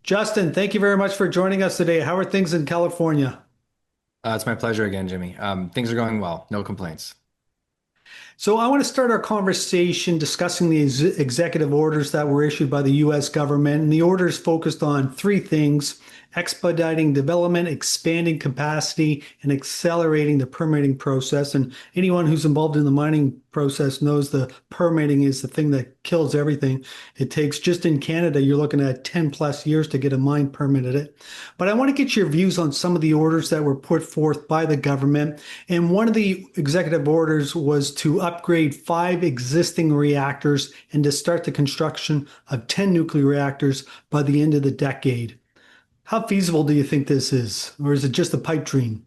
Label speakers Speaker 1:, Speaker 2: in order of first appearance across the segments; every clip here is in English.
Speaker 1: Justin, thank you very much for joining us today. How are things in California?
Speaker 2: It's my pleasure again, Jimmy. Things are going well. No complaints.
Speaker 1: So, I want to start our conversation discussing the executive orders that were issued by the US government. And the orders focused on three things: expediting development, expanding capacity, and accelerating the permitting process. And anyone who's involved in the mining process knows the permitting is the thing that kills everything. It takes, just in Canada, you're looking at 10 plus years to get a mine permitted. But I want to get your views on some of the orders that were put forth by the government. And one of the executive orders was to upgrade five existing reactors and to start the construction of 10 nuclear reactors by the end of the decade. How feasible do you think this is? Or is it just a pipe dream?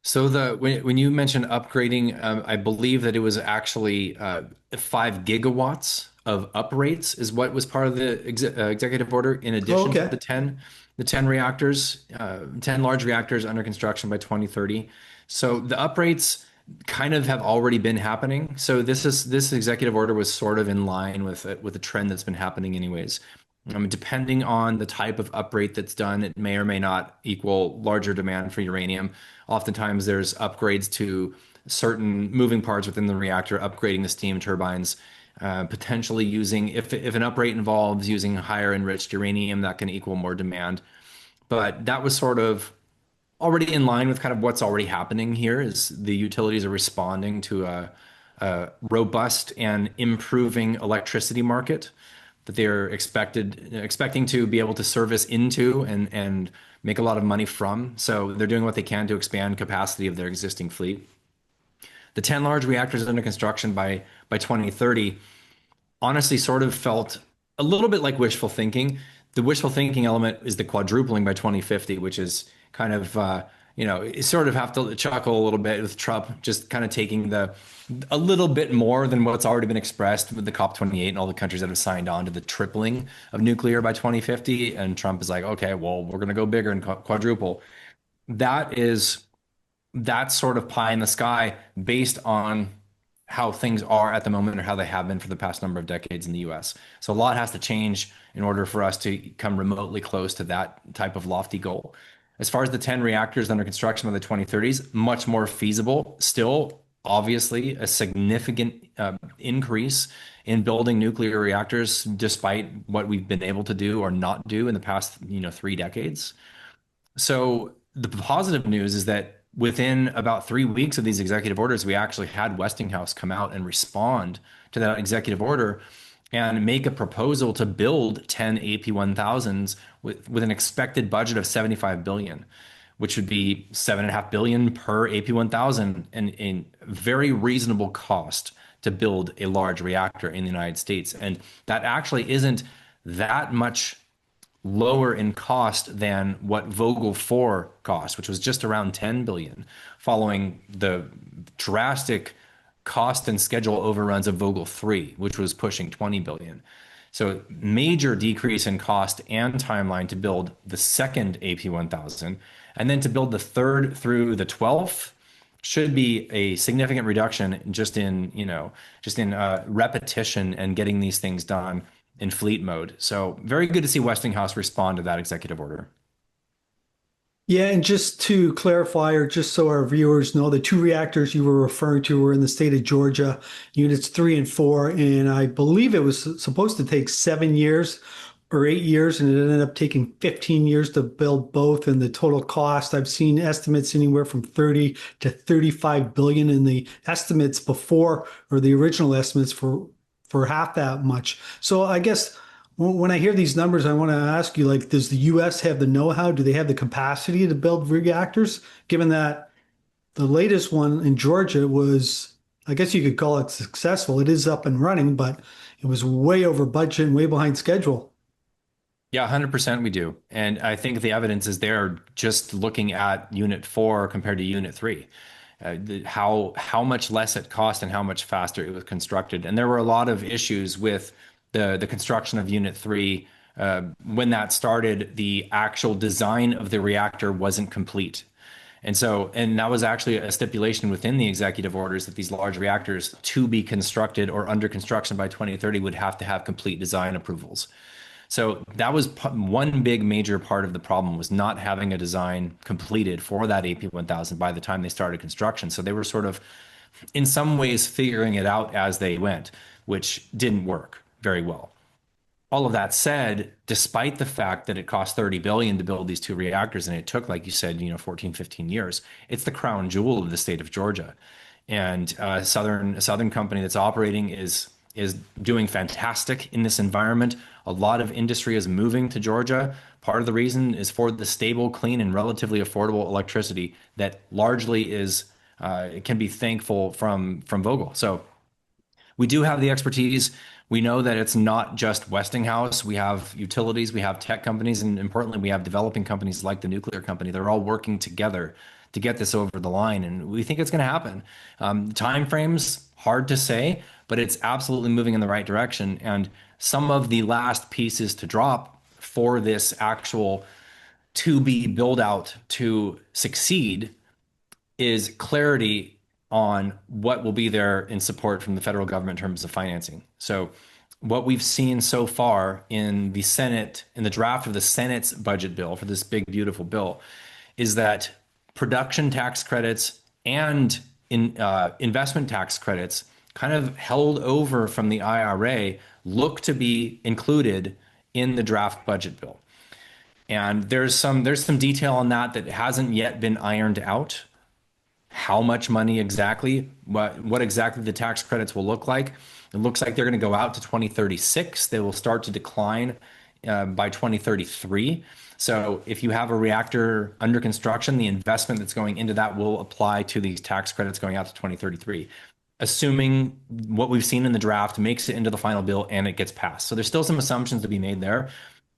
Speaker 2: So when you mentioned upgrading, I believe that it was actually 5 gigawatts of uprates is what was part of the executive order, in
Speaker 1: Oh,
Speaker 2: addition to
Speaker 1: okay.
Speaker 2: the ten reactors, 10 large reactors under construction by 2030. So the uprates kind of have already been happening. So this executive order was sort of in line with a trend that's been happening anyways. Depending on the type of uprate that's done, it may or may not equal larger demand for uranium. Oftentimes, there's upgrades to certain moving parts within the reactor, upgrading the steam turbines, potentially using, if an uprate involves using higher enriched uranium, that can equal more demand. But that was sort of already in line with kind of what's already happening here, is the utilities are responding to a robust and improving electricity market that they're expecting to be able to service into and make a lot of money from. So they're doing what they can to expand capacity of their existing fleet. The 10 large reactors under construction by 2030 honestly sort of felt a little bit like wishful thinking. The wishful thinking element is the quadrupling by 2050, which is kind of, you sort of have to chuckle a little bit with Trump just kind of taking a little bit more than what's already been expressed with the COP28 and all the countries that have signed on to the tripling of nuclear by 2050. And Trump is like, okay, well, we're going to go bigger and quadruple. That is that's sort of pie in the sky based on how things are at the moment or how they have been for the past number of decades in the US. So a lot has to change in order for us to come remotely close to that type of lofty goal. As far as the 10 reactors under construction by the 2030s, much more feasible. Still, obviously, a significant increase in building nuclear reactors, despite what we've been able to do or not do in the past, 3 decades. So the positive news is that within about 3 weeks of these executive orders, we actually had Westinghouse come out and respond to that executive order and make a proposal to build 10 AP1000s with an expected budget of 75 billion, which would be 7.5 billion per AP1000, and a very reasonable cost to build a large reactor in the United States. And that actually isn't that much lower in cost than what Vogtle 4 cost, which was just around 10 billion, following the drastic cost and schedule overruns of Vogtle 3, which was pushing 20 billion. So major decrease in cost and timeline to build the second AP1000, and then to build the third through the 12th should be a significant reduction just in repetition and getting these things done in fleet mode. So very good to see Westinghouse respond to that executive order.
Speaker 1: Yeah, and just to clarify, or just so our viewers know, the two reactors you were referring to were in the state of Georgia, units three and four, and I believe it was supposed to take 7 years or 8 years, and it ended up taking 15 years to build both. And the total cost, I've seen estimates anywhere from 30 to 35 billion, in the estimates before, or the original estimates for half that much. So I guess when I hear these numbers, I want to ask you, like, does the US have the know-how? Do they have the capacity to build reactors? Given that the latest one in Georgia was, I guess you could call it successful. It is up and running, but it was way over budget and way behind schedule.
Speaker 2: Yeah, 100% we do. And I think the evidence is there just looking at Unit 4 compared to Unit 3. How much less it cost and how much faster it was constructed. And there were a lot of issues with the construction of Unit 3. When that started, the actual design of the reactor wasn't complete. And that was actually a stipulation within the executive orders that these large reactors to be constructed or under construction by 2030 would have to have complete design approvals. So that was one big major part of the problem was not having a design completed for that AP1000 by the time they started construction. So they were sort of, in some ways, figuring it out as they went, which didn't work very well. All of that said, despite the fact that it cost 30 billion to build these two reactors and it took, like you said, 14, 15 years, it's the crown jewel of the state of Georgia. And a southern company that's operating is doing fantastic in this environment. A lot of industry is moving to Georgia. Part of the reason is for the stable, clean, and relatively affordable electricity that largely is can be thankful from Vogel. So we do have the expertise. We know that it's not just Westinghouse. We have utilities, we have tech companies, and importantly, we have developing companies like the nuclear company. They're all working together to get this over the line, and we think it's going to happen. Time frames, hard to say, but it's absolutely moving in the right direction. And some of the last pieces to drop for this actual to be build out to succeed is clarity on what will be there in support from the federal government in terms of financing. So what we've seen so far in the Senate, in the draft of the Senate's budget bill for this big, beautiful bill, is that production tax credits and investment tax credits kind of held over from the IRA look to be included in the draft budget bill. And there's some detail on that that hasn't yet been ironed out. How much money exactly, what exactly the tax credits will look like. It looks like they're going to go out to 2036. They will start to decline by 2033. So if you have a reactor under construction, the investment that's going into that will apply to these tax credits going out to 2033, assuming what we've seen in the draft makes it into the final bill and it gets passed. So there's still some assumptions to be made there.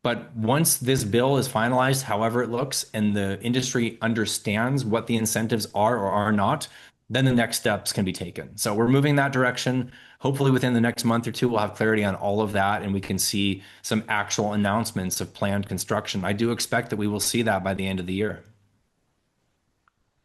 Speaker 2: But once this bill is finalized, however it looks, and the industry understands what the incentives are or are not, then the next steps can be taken. So we're moving that direction. Hopefully within the next month or two, we'll have clarity on all of that and we can see some actual announcements of planned construction. I do expect that we will see that by the end of the year.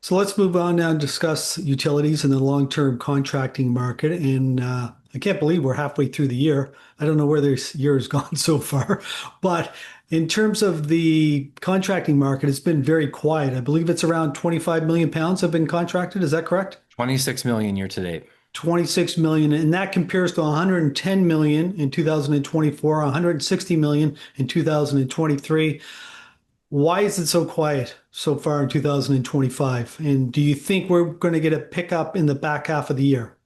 Speaker 1: So let's move on now and discuss utilities and the long-term contracting market. And I can't believe we're halfway through the year. I don't know where this year has gone so far, but in terms of the contracting market, it's been very quiet. I believe it's around 25 million pounds have been contracted. Is that correct?
Speaker 2: 26 million year to date.
Speaker 1: 26 million, and that compares to 110 million in 2024, 160 million in 2023. Why is it so quiet so far in 2025? And do you think we're going to get a pickup in the back half of the year?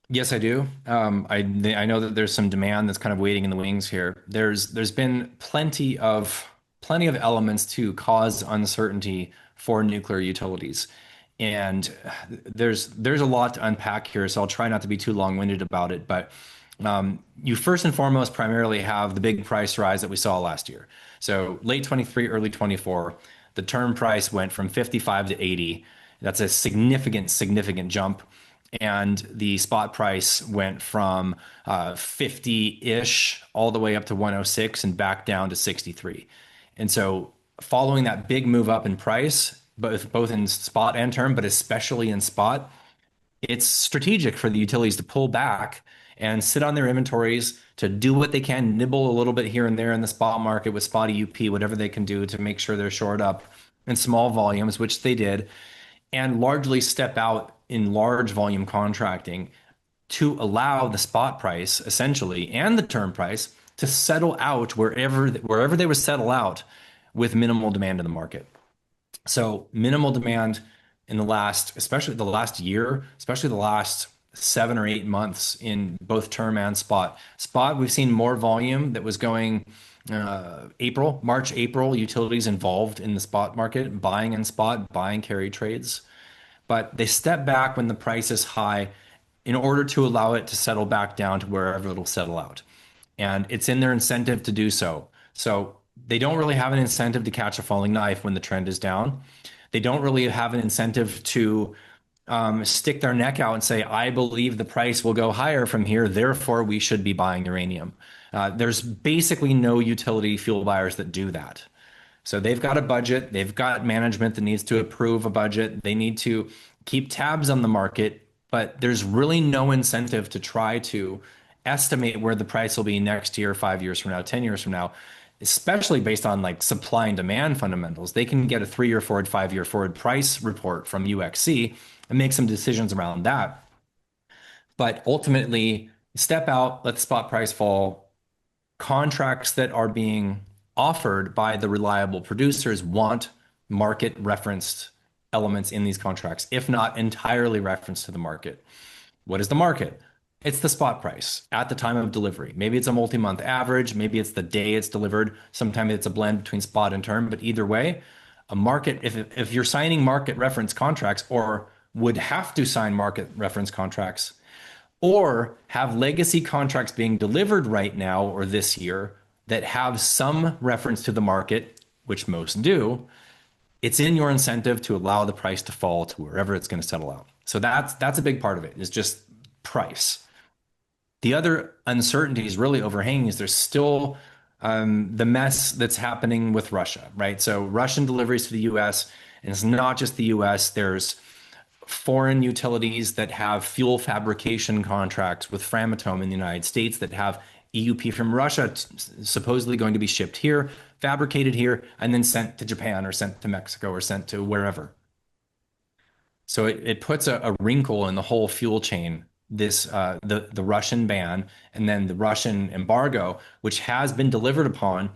Speaker 2: Yes, I do. I know that there's some demand that's kind of waiting in the wings here. There's been plenty of elements to cause uncertainty for nuclear utilities. And there's a lot to unpack here, so I'll try not to be too long-winded about it. But you first and foremost primarily have the big price rise that we saw last year. So late 23, early 24, the term price went from 55 to 80. That's a significant jump. And the spot price went from 50-ish all the way up to 106 and back down to 63. And so following that big move up in price, both in spot and term, but especially in spot, it's strategic for the utilities to pull back and sit on their inventories to do what they can, nibble a little bit here and there in the spot market with spotty UP, whatever they can do to make sure they're shored up in small volumes, which they did, and largely step out in large volume contracting to allow the spot price essentially and the term price to settle out wherever they would settle out with minimal demand in the market. So minimal demand in especially the last year, especially the last 7 or 8 months in both term and spot. Spot, we've seen more volume that was going March, April, utilities involved in the spot market, buying in spot, buying carry trades. But they step back when the price is high in order to allow it to settle back down to wherever it'll settle out. And it's in their incentive to do so. So they don't really have an incentive to catch a falling knife when the trend is down. They don't really have an incentive to stick their neck out and say, I believe the price will go higher from here, therefore we should be buying uranium. There's basically no utility fuel buyers that do that. So they've got a budget, they've got management that needs to approve a budget, they need to keep tabs on the market, but there's really no incentive to try to estimate where the price will be next year, 5 years from now, 10 years from now, especially based on like supply and demand fundamentals. They can get a 3-year forward, 5-year forward price report from UXC and make some decisions around that. But ultimately, step out, let the spot price fall. Contracts that are being offered by the reliable producers want market referenced elements in these contracts, if not entirely referenced to the market. What is the market? It's the spot price at the time of delivery. Maybe it's a multi-month average, maybe it's the day it's delivered. Sometimes it's a blend between spot and term, but either way, a market, if you're signing market reference contracts or would have to sign market reference contracts, or have legacy contracts being delivered right now or this year that have some reference to the market, which most do, it's in your incentive to allow the price to fall to wherever it's going to settle out. So that's a big part of it, is just price. The other uncertainty is really overhanging is there's still the mess that's happening with Russia, right? So Russian deliveries to the US, and it's not just the US, there's foreign utilities that have fuel fabrication contracts with Framatome in the United States that have EUP from Russia supposedly going to be shipped here, fabricated here, and then sent to Japan or sent to Mexico or sent to wherever. So it puts a wrinkle in the whole fuel chain, this the Russian ban and then the Russian embargo, which has been delivered upon.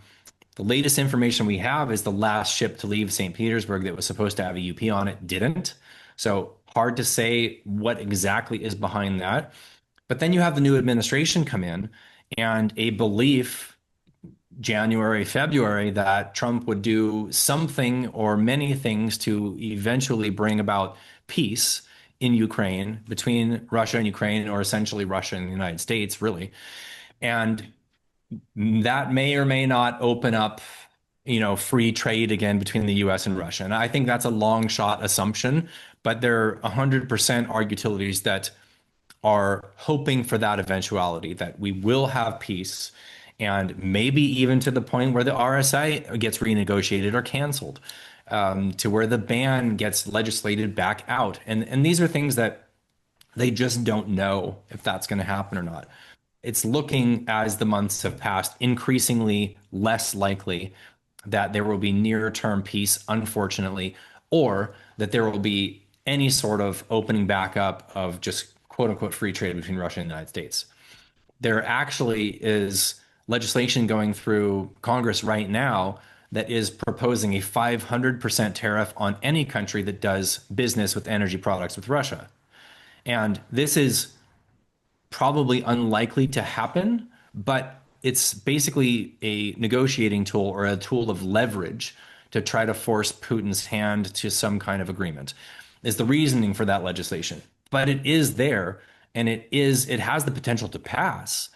Speaker 2: The latest information we have is the last ship to leave St. Petersburg that was supposed to have a UP on it didn't. So hard to say what exactly is behind that. But then you have the new administration come in and a belief January, February that Trump would do something or many things to eventually bring about peace in Ukraine between Russia and Ukraine, or essentially Russia and the United States, really. And that may or may not open up, free trade again between the US and Russia. And I think that's a long shot assumption, but there 100% are utilities that are hoping for that eventuality, that we will have peace, and maybe even to the point where the RSI gets renegotiated or canceled, to where the ban gets legislated back out. And these are things that they just don't know if that's going to happen or not. It's looking, as the months have passed, increasingly less likely that there will be near-term peace, unfortunately, or that there will be any sort of opening back up of just quote unquote free trade between Russia and the United States. There actually is legislation going through Congress right now that is proposing a 500% tariff on any country that does business with energy products with Russia. And this is probably unlikely to happen, but it's basically a negotiating tool or a tool of leverage to try to force Putin's hand to some kind of agreement, is the reasoning for that legislation. But it is there, and it has the potential to pass,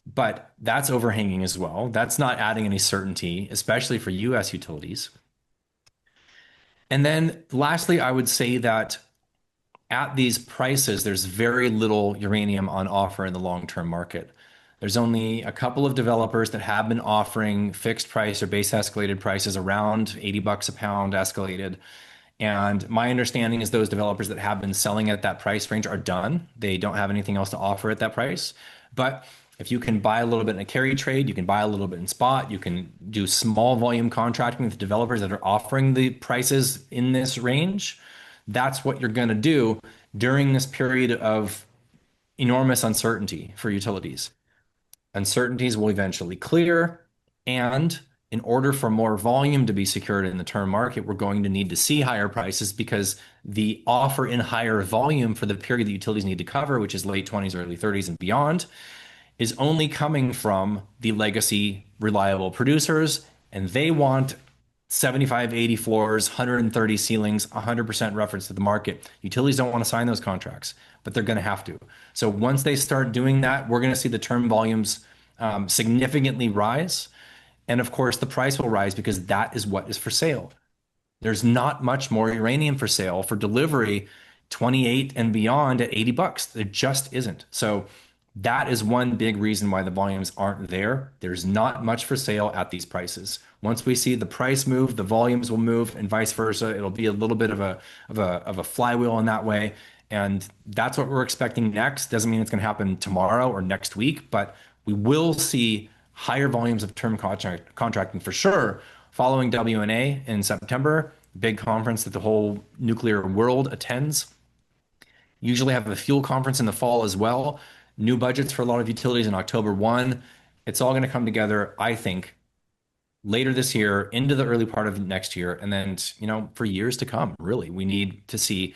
Speaker 2: but that's overhanging as well. That's not adding any certainty, especially for US utilities. And then lastly, I would say that at these prices, there's very little uranium on offer in the long-term market. There's only a couple of developers that have been offering fixed price or base escalated prices around $80 a pound escalated. And my understanding is those developers that have been selling at that price range are done. They don't have anything else to offer at that price. But if you can buy a little bit in a carry trade, you can buy a little bit in spot, you can do small volume contracting with developers that are offering the prices in this range. That's what you're going to do during this period of enormous uncertainty for utilities. Uncertainties will eventually clear, and in order for more volume to be secured in the term market, we're going to need to see higher prices, because the offer in higher volume for the period that utilities need to cover, which is late 20s, early 30s and beyond, is only coming from the legacy reliable producers, and they want 75, 80 floors, 130 ceilings, 100% reference to the market. Utilities don't want to sign those contracts, but they're going to have to. So once they start doing that, we're going to see the term volumes significantly rise. And of course, the price will rise, because that is what is for sale. There's not much more uranium for sale for delivery 28 and beyond at $80. There just isn't. So that is one big reason why the volumes aren't there. There's not much for sale at these prices. Once we see the price move, the volumes will move, and vice versa. It'll be a little bit of a flywheel in that way. And that's what we're expecting next. Doesn't mean it's going to happen tomorrow or next week, but we will see higher volumes of term contracting for sure following WNA in September, big conference that the whole nuclear world attends. Usually have a fuel conference in the fall as well. New budgets for a lot of utilities in October 1. It's all going to come together, I think, later this year into the early part of next year. And then, for years to come, really, we need to see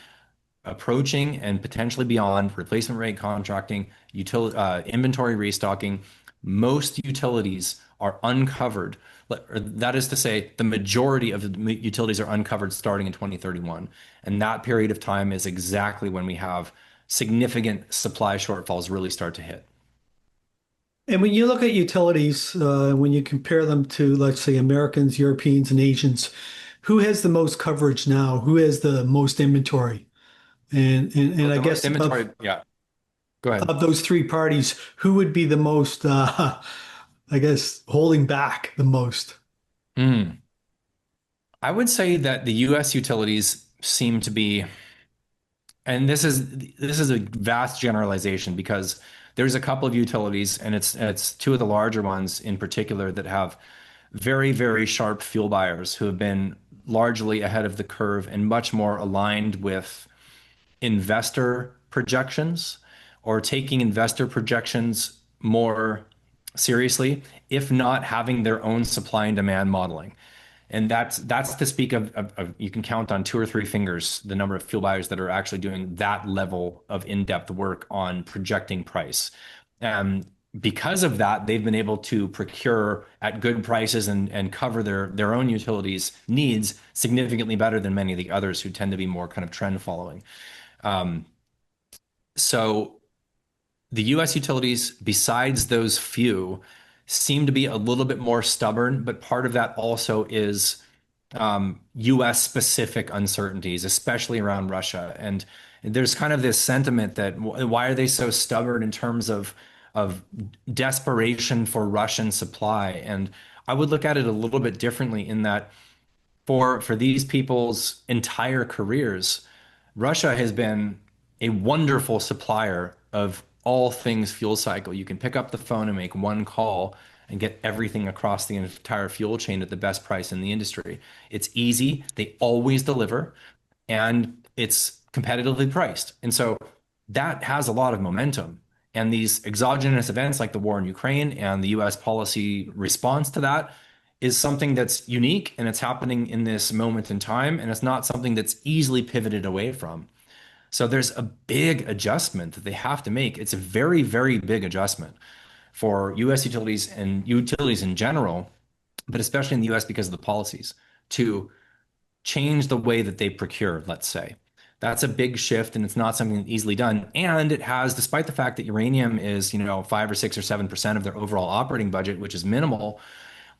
Speaker 2: approaching and potentially beyond replacement rate contracting, inventory restocking. Most utilities are uncovered. That is to say, the majority of the utilities are uncovered starting in 2031. And that period of time is exactly when we have significant supply shortfalls really start to hit.
Speaker 1: And when you look at utilities, when you compare them to, let's say, Americans, Europeans, and Asians, who has the most coverage now? Who has the most inventory? And I
Speaker 2: The most
Speaker 1: guess
Speaker 2: inventory, yeah, go ahead.
Speaker 1: of those three parties, who would be the most, I guess, holding back the most?
Speaker 2: Mm. I would say that the US utilities seem to be, and this is a vast generalization because there's a couple of utilities, and it's two of the larger ones in particular that have very, very sharp fuel buyers who have been largely ahead of the curve and much more aligned with investor projections or taking investor projections more seriously, if not having their own supply and demand modeling. And that's to speak of you can count on two or three fingers the number of fuel buyers that are actually doing that level of in-depth work on projecting price. Um, because of that, they've been able to procure at good prices and cover their own utilities needs significantly better than many of the others who tend to be more kind of trend following. Um, so the US utilities, besides those few, seem to be a little bit more stubborn, but part of that also is US specific uncertainties, especially around Russia. And there's kind of this sentiment that why are they so stubborn in terms of desperation for Russian supply? And I would look at it a little bit differently in that for these people's entire careers, Russia has been a wonderful supplier of all things fuel cycle. You can pick up the phone and make one call and get everything across the entire fuel chain at the best price in the industry. It's easy, they always deliver, and it's competitively priced. And so that has a lot of momentum. And these exogenous events like the war in Ukraine and the US policy response to that is something that's unique and it's happening in this moment in time. And it's not something that's easily pivoted away from. So there's a big adjustment that they have to make. It's a very, very big adjustment for US utilities and utilities in general, but especially in the US because of the policies to change the way that they procure, let's say. That's a big shift and it's not something easily done. And it has, despite the fact that uranium is, 5 or 6 or 7% of their overall operating budget, which is minimal,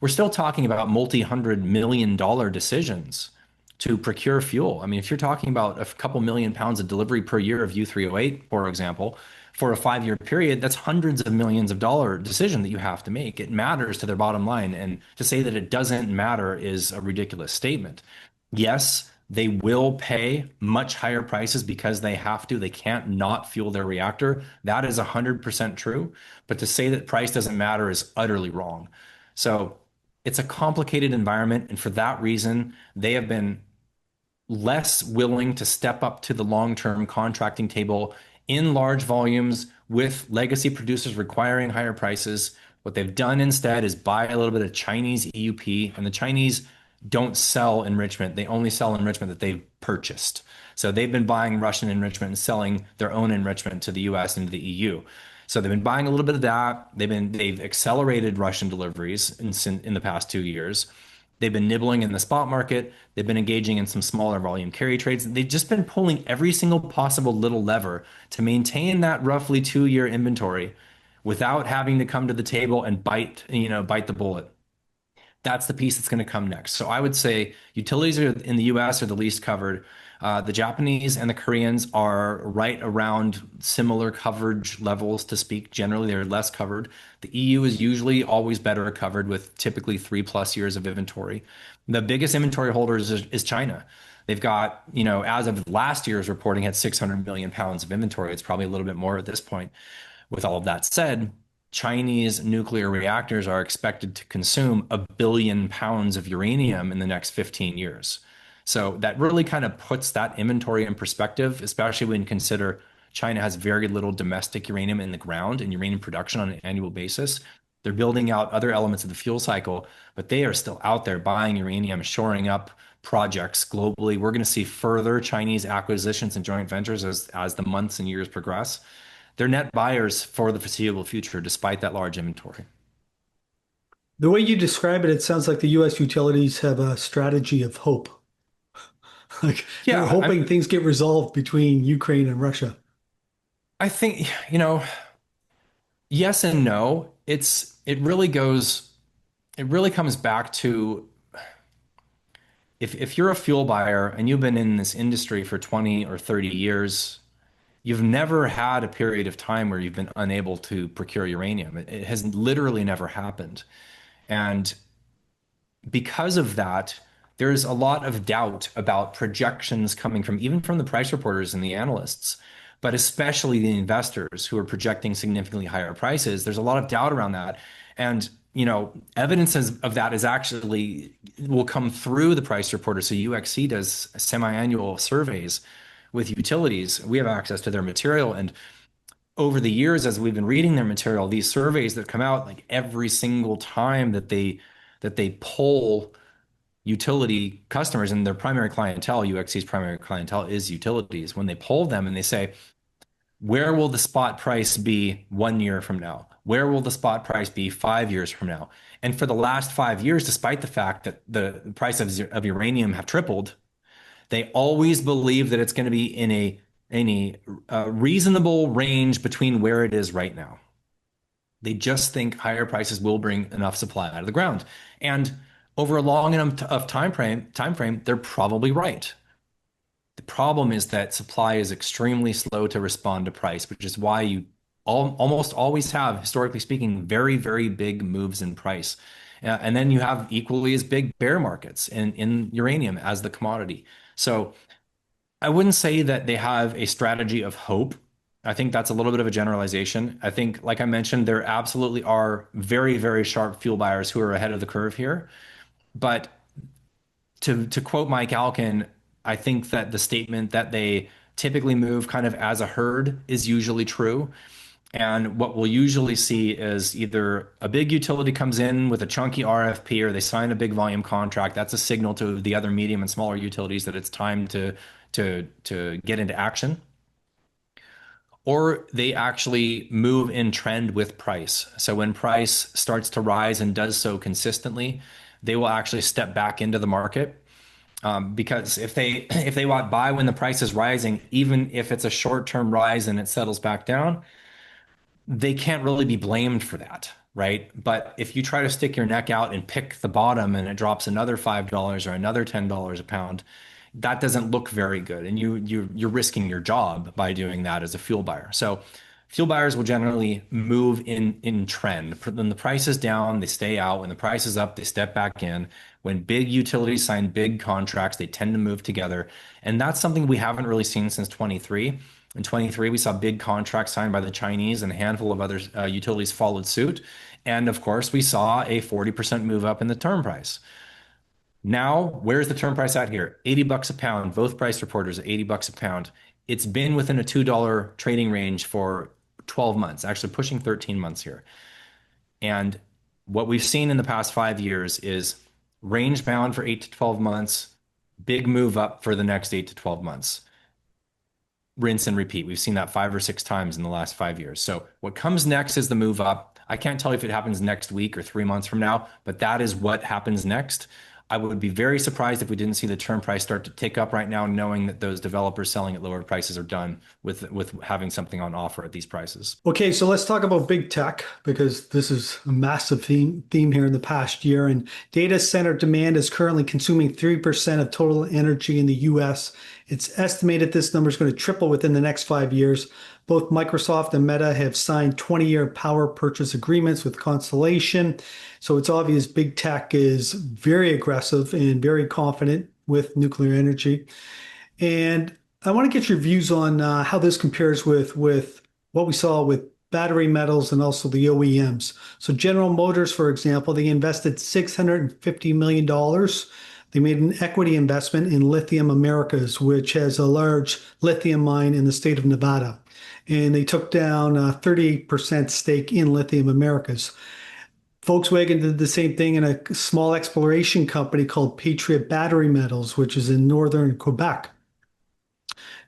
Speaker 2: we're still talking about multi-hundred-million-dollar decisions to procure fuel. I mean, if you're talking about a couple million pounds of delivery per year of U3O8, for example, for a 5-year period, that's hundreds of millions of dollar decision that you have to make. It matters to their bottom line. And to say that it doesn't matter is a ridiculous statement. Yes, they will pay much higher prices because they have to. They can't not fuel their reactor. That is 100% true. But to say that price doesn't matter is utterly wrong. So it's a complicated environment. And for that reason, they have been less willing to step up to the long-term contracting table in large volumes with legacy producers requiring higher prices. What they've done instead is buy a little bit of Chinese EUP, and the Chinese don't sell enrichment. They only sell enrichment that they've purchased. So they've been buying Russian enrichment and selling their own enrichment to the US and to the EU. So they've been buying a little bit of that. They've accelerated Russian deliveries in the past 2 years. They've been nibbling in the spot market. They've been engaging in some smaller volume carry trades. They've just been pulling every single possible little lever to maintain that roughly 2-year inventory without having to come to the table and bite the bullet. That's the piece that's going to come next. So I would say utilities in the US are the least covered. The Japanese and the Koreans are right around similar coverage levels to speak. Generally, they're less covered. The EU is usually always better covered with typically 3+ years of inventory. The biggest inventory holder is China. They've got, you know, as of last year's reporting, had 600 million pounds of inventory. It's probably a little bit more at this point. With all of that said, Chinese nuclear reactors are expected to consume 1 billion pounds of uranium in the next 15 years. So that really kind of puts that inventory in perspective, especially when you consider China has very little domestic uranium in the ground and uranium production on an annual basis. They're building out other elements of the fuel cycle, but they are still out there buying uranium, shoring up projects globally. We're going to see further Chinese acquisitions and joint ventures as the months and years progress. They're net buyers for the foreseeable future, despite that large inventory.
Speaker 1: The way you describe it, it sounds like the U.S. utilities have a strategy of hope. Like they're
Speaker 2: Yeah,
Speaker 1: hoping things get resolved between Ukraine and Russia.
Speaker 2: I think, you know, yes and no. It really comes back to if you're a fuel buyer and you've been in this industry for 20 or 30 years, you've never had a period of time where you've been unable to procure uranium. It has literally never happened. And because of that, there's a lot of doubt about projections coming from even from the price reporters and the analysts, but especially the investors who are projecting significantly higher prices. There's a lot of doubt around that. And, you know, evidence of that is actually will come through the price reporter. So UXC does semi-annual surveys with utilities. We have access to their material. And over the years, as we've been reading their material, these surveys that come out, like every single time that they poll utility customers and their primary clientele, UXC's primary clientele is utilities. When they poll them and they say, where will the spot price be 1 year from now? Where will the spot price be 5 years from now? And for the last 5 years, despite the fact that the price of uranium have tripled, they always believe that it's going to be in a reasonable range between where it is right now. They just think higher prices will bring enough supply out of the ground. And over a long enough of time frame, they're probably right. The problem is that supply is extremely slow to respond to price, which is why you almost always have, historically speaking, very, very big moves in price. And then you have equally as big bear markets in uranium as the commodity. So I wouldn't say that they have a strategy of hope. I think that's a little bit of a generalization. I think, like I mentioned, there absolutely are very, very sharp fuel buyers who are ahead of the curve here. But to quote Mike Alkin, I think that the statement that they typically move kind of as a herd is usually true. And what we'll usually see is either a big utility comes in with a chunky RFP or they sign a big volume contract. That's a signal to the other medium and smaller utilities that it's time to get into action. Or they actually move in trend with price. So when price starts to rise and does so consistently, they will actually step back into the market. Because if they want buy when the price is rising, even if it's a short-term rise and it settles back down, they can't really be blamed for that, right? But if you try to stick your neck out and pick the bottom and it drops another $5 or another $10 a pound, that doesn't look very good, and you're risking your job by doing that as a fuel buyer. So fuel buyers will generally move in trend. When the price is down, they stay out. When the price is up, they step back in. When big utilities sign big contracts, they tend to move together. And that's something we haven't really seen since 23. In 23, we saw big contracts signed by the Chinese and a handful of other utilities followed suit. And of course, we saw a 40% move up in the term price. Now, where's the term price at here? 80 bucks a pound. Both price reporters at 80 bucks a pound. It's been within a $2 trading range for 12 months, actually pushing 13 months here. And what we've seen in the past 5 years is range bound for 8 to 12 months, big move up for the next 8 to 12 months. Rinse and repeat. We've seen that 5 or 6 times in the last 5 years. So what comes next is the move up. I can't tell you if it happens next week or 3 months from now, but that is what happens next. I would be very surprised if we didn't see the term price start to tick up right now, knowing that those developers selling at lower prices are done with having something on offer at these prices.
Speaker 1: Okay, so let's talk about big tech because this is a massive theme here in the past year. And data center demand is currently consuming 3% of total energy in the US. It's estimated this number is going to triple within the next 5 years. Both Microsoft and Meta have signed 20-year power purchase agreements with Constellation. So it's obvious big tech is very aggressive and very confident with nuclear energy. And I want to get your views on how this compares with what we saw with battery metals and also the OEMs. So General Motors, for example, they invested $650 million. They made an equity investment in Lithium Americas, which has a large lithium mine in the state of Nevada. And they took down a 38% stake in Lithium Americas. Volkswagen did the same thing in a small exploration company called Patriot Battery Metals, which is in northern Quebec.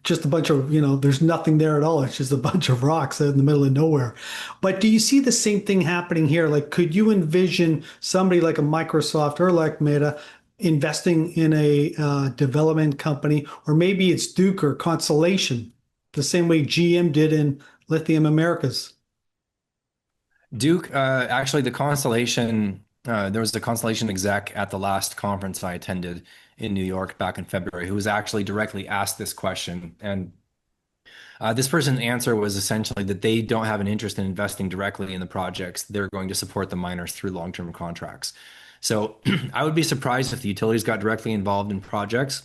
Speaker 1: Just a bunch of, there's nothing there at all. It's just a bunch of rocks out in the middle of nowhere. But do you see the same thing happening here? Like, could you envision somebody like a Microsoft or like Meta investing in a development company, or maybe it's Duke or Constellation, the same way GM did in Lithium Americas?
Speaker 2: Duke, actually, the Constellation, there was the Constellation exec at the last conference I attended in New York back in February who was actually directly asked this question. And this person's answer was essentially that they don't have an interest in investing directly in the projects. They're going to support the miners through long-term contracts. So I would be surprised if the utilities got directly involved in projects.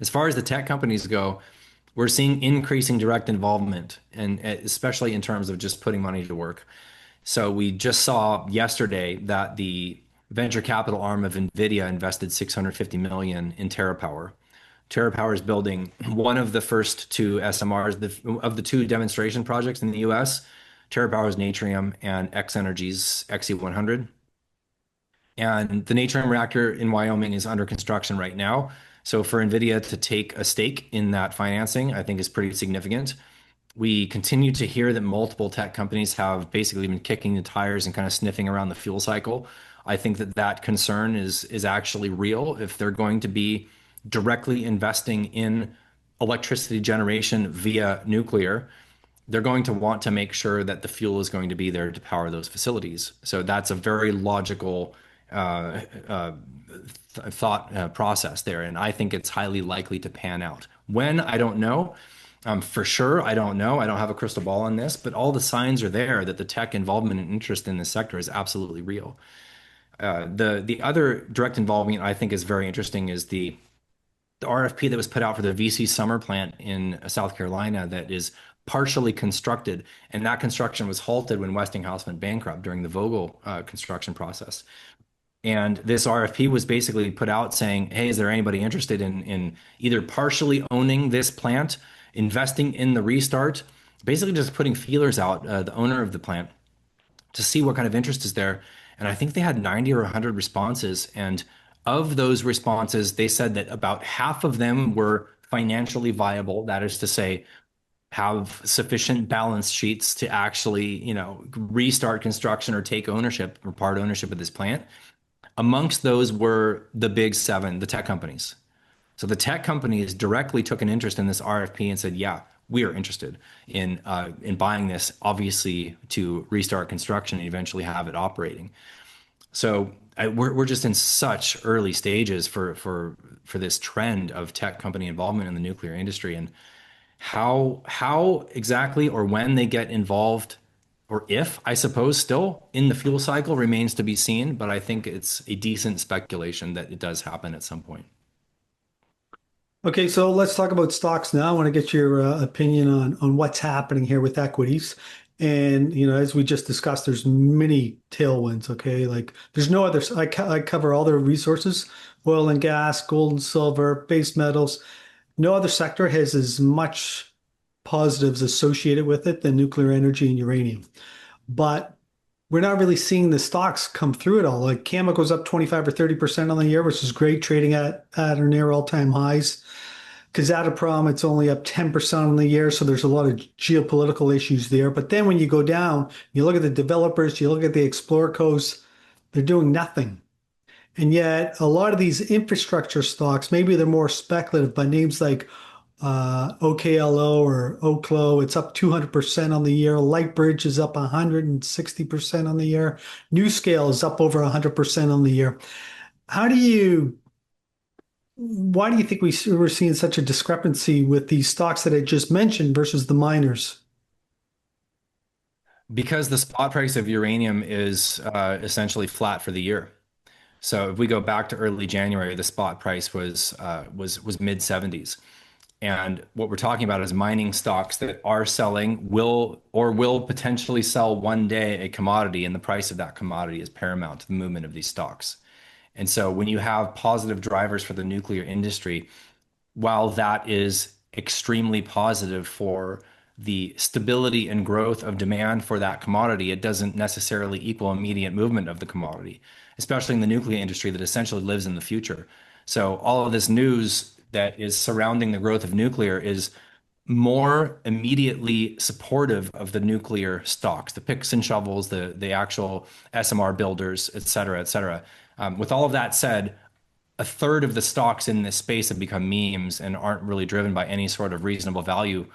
Speaker 2: As far as the tech companies go, we're seeing increasing direct involvement, and especially in terms of just putting money to work. So we just saw yesterday that the venture capital arm of NVIDIA invested 650 million in TerraPower. TerraPower is building one of the first two SMRs of the two demonstration projects in the US. TerraPower is Natrium and X Energy's XE100. And the Natrium reactor in Wyoming is under construction right now. So for NVIDIA to take a stake in that financing, I think is pretty significant. We continue to hear that multiple tech companies have basically been kicking the tires and kind of sniffing around the fuel cycle. I think that that concern is actually real. If they're going to be directly investing in electricity generation via nuclear, they're going to want to make sure that the fuel is going to be there to power those facilities. So that's a very logical thought process there. And I think it's highly likely to pan out. When, I don't know. For sure, I don't know. I don't have a crystal ball on this, but all the signs are there that the tech involvement and interest in this sector is absolutely real. The other direct involvement I think is very interesting is the RFP that was put out for the VC summer plant in South Carolina that is partially constructed, and that construction was halted when Westinghouse went bankrupt during the Vogtle construction process. And this RFP was basically put out saying, hey, is there anybody interested in either partially owning this plant, investing in the restart, basically just putting feelers out, the owner of the plant, to see what kind of interest is there. And I think they had 90 or 100 responses. And of those responses, they said that about half of them were financially viable. That is to say, have sufficient balance sheets to actually, restart construction or take ownership or part ownership of this plant. Amongst those were the big seven, the tech companies. So the tech companies directly took an interest in this RFP and said, yeah, we are interested in buying this, obviously to restart construction and eventually have it operating. So we're just in such early stages for this trend of tech company involvement in the nuclear industry, and how exactly or when they get involved, or if, I suppose, still in the fuel cycle remains to be seen. But I think it's a decent speculation that it does happen at some point.
Speaker 1: Okay, so let's talk about stocks now. I want to get your opinion on what's happening here with equities. And as we just discussed, there's many tailwinds. Okay, like there's no other. I cover all the resources: oil and gas, gold and silver, base metals. No other sector has as much positives associated with it than nuclear energy and uranium. But we're not really seeing the stocks come through it all. Like Cameco's up 25 or 30% on the year, which is great, trading at or near all-time highs. Kazatomprom, it's only up 10% on the year, so there's a lot of geopolitical issues there. But then when you go down, you look at the developers, you look at the Explorcos, they're doing nothing. And yet a lot of these infrastructure stocks, maybe they're more speculative, but names like OKLO or Oklo, it's up 200% on the year. Lightbridge is up 160% on the year. NewScale is up over 100% on the year. How do you Why do you think we're seeing such a discrepancy with these stocks that I just mentioned versus the miners?
Speaker 2: Because the spot price of uranium is essentially flat for the year. So if we go back to early January, the spot price was mid 70s. And what we're talking about is mining stocks that are selling, will potentially sell one day a commodity, and the price of that commodity is paramount to the movement of these stocks. And so when you have positive drivers for the nuclear industry, while that is extremely positive for the stability and growth of demand for that commodity, it doesn't necessarily equal immediate movement of the commodity, especially in the nuclear industry that essentially lives in the future. So all of this news that is surrounding the growth of nuclear is more immediately supportive of the nuclear stocks, the picks and shovels, the actual SMR builders, et cetera, et cetera. With all of that said, a third of the stocks in this space have become memes and aren't really driven by any sort of reasonable value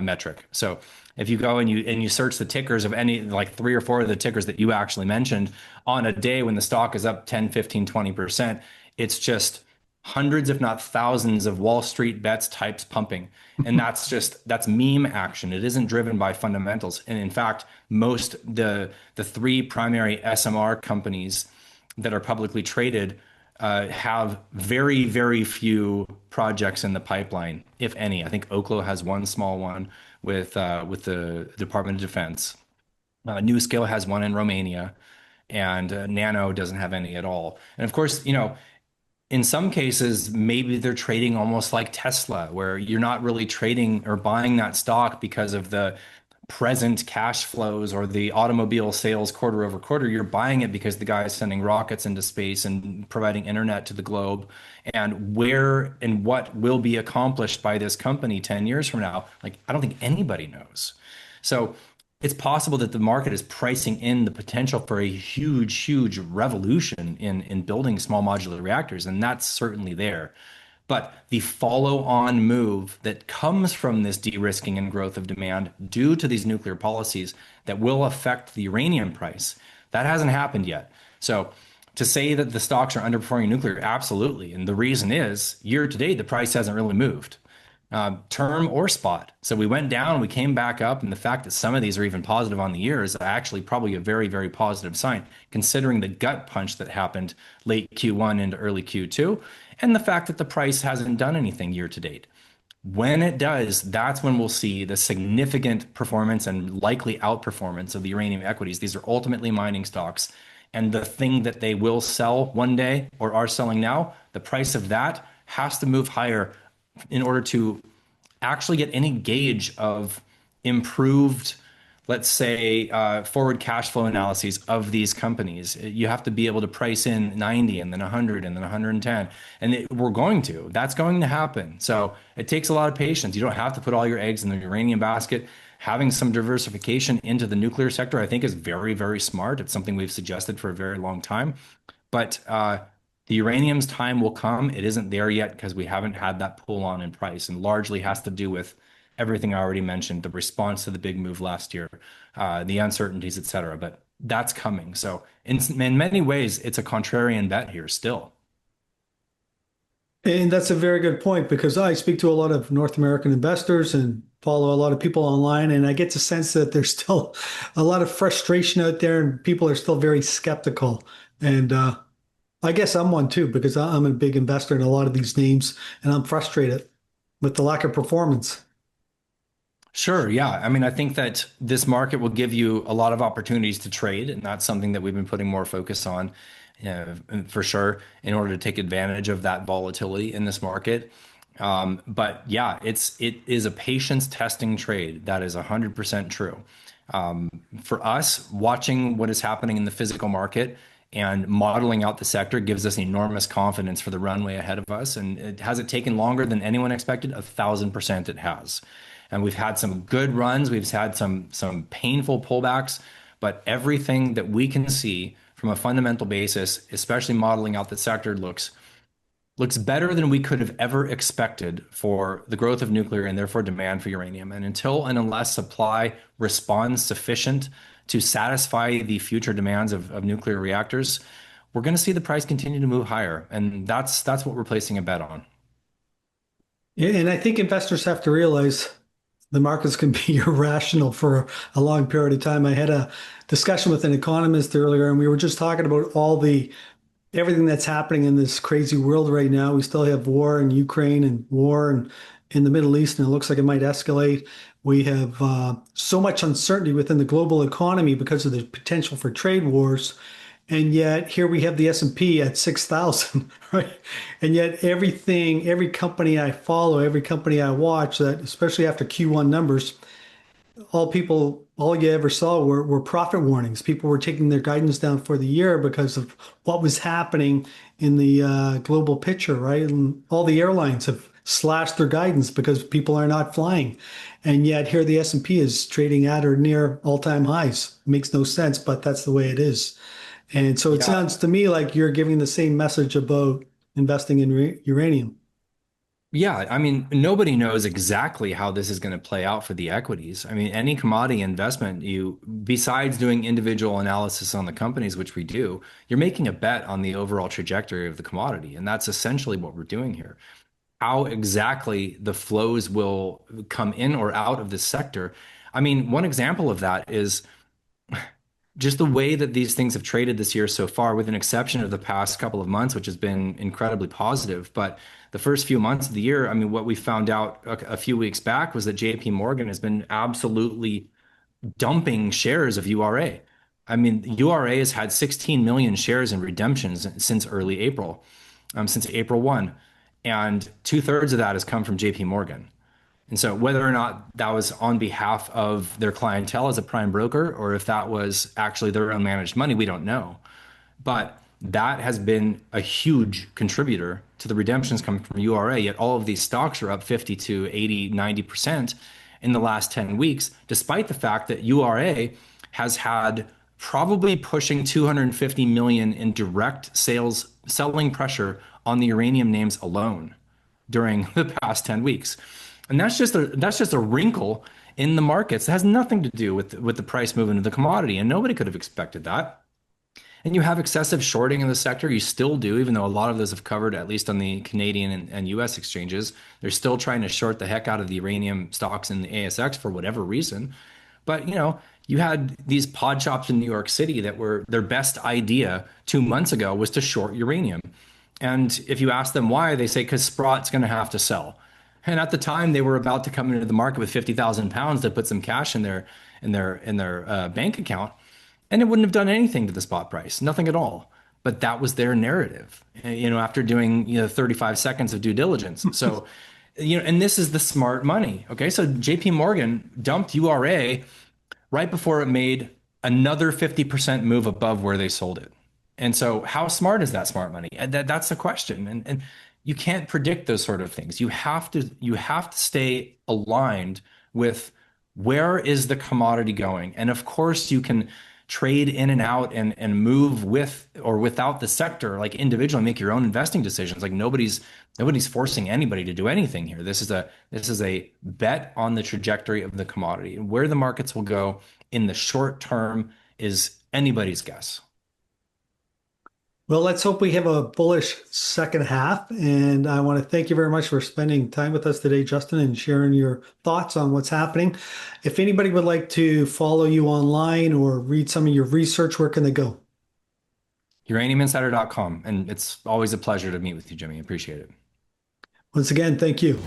Speaker 2: metric. So if you go and you search the tickers of any, like three or four of the tickers that you actually mentioned on a day when the stock is up 10, 15, 20%, it's just hundreds, if not thousands of Wall Street bets types pumping. And that's meme action. It isn't driven by fundamentals. And in fact, the three primary SMR companies that are publicly traded have very, very few projects in the pipeline, if any. I think Oklo has one small one with the Department of Defense. NuScale has one in Romania, and Nano doesn't have any at all. And of course, in some cases, maybe they're trading almost like Tesla, where you're not really trading or buying that stock because of the present cash flows or the automobile sales quarter over quarter. You're buying it because the guy is sending rockets into space and providing internet to the globe. And where and what will be accomplished by this company 10 years from now, like, I don't think anybody knows. So it's possible that the market is pricing in the potential for a huge, huge revolution in building small modular reactors, and that's certainly there. But the follow-on move that comes from this de-risking and growth of demand due to these nuclear policies that will affect the uranium price, that hasn't happened yet. So to say that the stocks are underperforming nuclear, absolutely. And the reason is year to date, the price hasn't really moved, term or spot. So we went down, we came back up, and the fact that some of these are even positive on the year is actually probably a very, very positive sign, considering the gut punch that happened late Q1 into early Q2, and the fact that the price hasn't done anything year to date. When it does, that's when we'll see the significant performance and likely outperformance of the uranium equities. These are ultimately mining stocks. And the thing that they will sell one day or are selling now, the price of that has to move higher in order to actually get any gauge of improved, let's say, forward cash flow analyses of these companies. You have to be able to price in 90 and then 100 and then 110. And that's going to happen. So it takes a lot of patience. You don't have to put all your eggs in the uranium basket. Having some diversification into the nuclear sector, I think, is very, very smart. It's something we've suggested for a very long time. But the uranium's time will come. It isn't there yet because we haven't had that pull on in price, and largely has to do with everything I already mentioned, the response to the big move last year, the uncertainties, et cetera. But that's coming. So in many ways, it's a contrarian bet here still.
Speaker 1: And that's a very good point because I speak to a lot of North American investors and follow a lot of people online, and I get the sense that there's still a lot of frustration out there and people are still very skeptical. And I guess I'm one too because I'm a big investor in a lot of these names and I'm frustrated with the lack of performance.
Speaker 2: Sure. Yeah. I mean, I think that this market will give you a lot of opportunities to trade, and that's something that we've been putting more focus on, for sure, in order to take advantage of that volatility in this market. But yeah, it is a patience testing trade. That is 100% true. For us, watching what is happening in the physical market and modeling out the sector gives us enormous confidence for the runway ahead of us. And has it taken longer than anyone expected? 1,000% it has. And we've had some good runs. We've had some painful pullbacks, but everything that we can see from a fundamental basis, especially modeling out the sector, looks better than we could have ever expected for the growth of nuclear and therefore demand for uranium. And until and unless supply responds sufficient to satisfy the future demands of nuclear reactors, we're going to see the price continue to move higher. And that's what we're placing a bet on.
Speaker 1: Yeah, and I think investors have to realize the markets can be irrational for a long period of time. I had a discussion with an economist earlier, and we were just talking about all the everything that's happening in this crazy world right now. We still have war in Ukraine and war in the Middle East, and it looks like it might escalate. We have so much uncertainty within the global economy because of the potential for trade wars. And yet here we have the S&P at 6,000, right? And yet everything, every company I follow, every company I watch, that especially after Q1 numbers, all you ever saw were profit warnings. People were taking their guidance down for the year because of what was happening in the global picture, right? And all the airlines have slashed their guidance because people are not flying. And yet here the S&P is trading at or near all-time highs. Makes no sense, but that's the way it is. And so it
Speaker 2: Yeah.
Speaker 1: sounds to me like you're giving the same message about investing in uranium.
Speaker 2: Yeah, I mean, nobody knows exactly how this is going to play out for the equities. I mean, any commodity investment, besides doing individual analysis on the companies, which we do, you're making a bet on the overall trajectory of the commodity. And that's essentially what we're doing here. How exactly the flows will come in or out of this sector. I mean, one example of that is just the way that these things have traded this year so far, with an exception of the past couple of months, which has been incredibly positive. But the first few months of the year, I mean, what we found out a few weeks back was that JP Morgan has been absolutely dumping shares of URA. I mean, URA has had 16 million shares in redemptions since early April, since April 1. And two-thirds of that has come from JP Morgan. And so whether or not that was on behalf of their clientele as a prime broker, or if that was actually their own managed money, we don't know. But that has been a huge contributor to the redemptions coming from URA. Yet all of these stocks are up 50 to 80, 90% in the last 10 weeks, despite the fact that URA has had probably pushing 250 million in direct sales selling pressure on the uranium names alone during the past 10 weeks. And that's just a wrinkle in the markets. It has nothing to do with the price movement of the commodity, and nobody could have expected that. And you have excessive shorting in the sector. You still do, even though a lot of those have covered, at least on the Canadian and US exchanges. They're still trying to short the heck out of the uranium stocks in the ASX for whatever reason. But you had these pod shops in New York City that were their best idea 2 months ago was to short uranium. And if you ask them why, they say because Sprott's going to have to sell. And at the time, they were about to come into the market with 50,000 pounds to put some cash in their bank account, and it wouldn't have done anything to the spot price, nothing at all. But that was their narrative, after doing 35 seconds of due diligence. So, and this is the smart money. Okay, so J.P. Morgan dumped URA right before it made another 50% move above where they sold it. And so how smart is that smart money? And that's the question. And you can't predict those sort of things. You have to stay aligned with where is the commodity going. And of course you can trade in and out and move with or without the sector, like individually make your own investing decisions. Like nobody's forcing anybody to do anything here. This is a bet on the trajectory of the commodity, and where the markets will go in the short term is anybody's guess.
Speaker 1: Well, let's hope we have a bullish second half. And I want to thank you very much for spending time with us today, Justin, and sharing your thoughts on what's happening. If anybody would like to follow you online or read some of your research, where can they go?
Speaker 2: UraniumInsider.com. And it's always a pleasure to meet with you, Jimmy. Appreciate it.
Speaker 1: Once again, thank you.